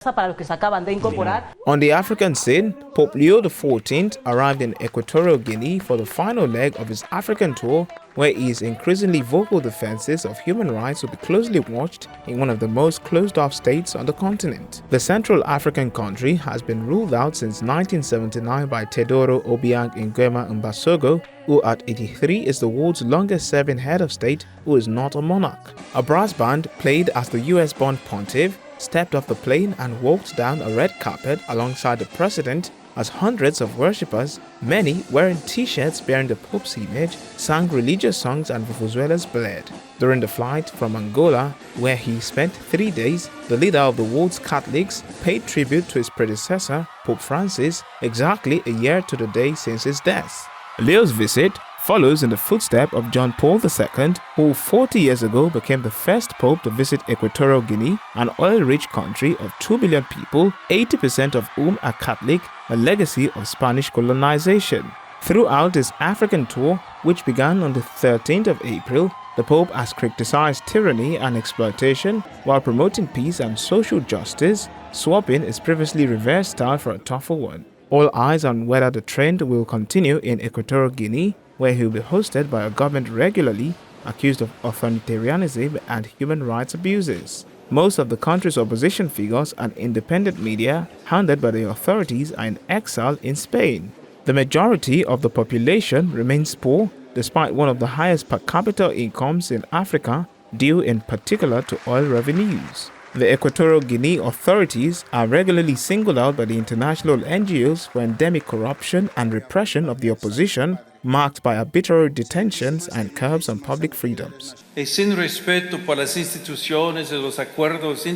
On the African scene, Pope Leo XIV arrived in Equatorial Guinea for the final leg of his African tour, where his increasingly vocal defenses of human rights will be closely watched in one of the most closed-off states on the continent. The Central African country has been ruled out since 1979 by Teodoro Obiang Nguema Mbasogo, who at 83 is the world's longest-serving head of state who is not a monarch. A brass band played as the US-born pontiff stepped off the plane and walked down a red carpet alongside the president as hundreds of worshippers, many wearing t-shirts bearing the Pope's image, sang religious songs and vuvuzelas bled. During the flight from Angola, where he spent 3 days, the leader of the world's Catholics paid tribute to his predecessor, Pope Francis, exactly a year to the day since his death. Leo's visit follows in the footsteps of John Paul II, who 40 years ago became the first pope to visit Equatorial Guinea, an oil-rich country of 2 billion people, 80% of whom are Catholic, a legacy of Spanish colonization. Throughout his African tour, which began on the 13th of April, the Pope has criticized tyranny and exploitation while promoting peace and social justice, swapping his previously reversed style for a tougher one. All eyes on whether the trend will continue in Equatorial Guinea, where he will be hosted by a government regularly accused of authoritarianism and human rights abuses. Most of the country's opposition figures and independent media, hounded by the authorities, are in exile in Spain. The majority of the population remains poor, despite one of the highest per capita incomes in Africa, due in particular to oil revenues. The Equatorial Guinea authorities are regularly singled out by the international NGOs for endemic corruption and repression of the opposition, marked by arbitrary detentions and curbs on public freedoms. Sin respeto por las instituciones y los acuerdos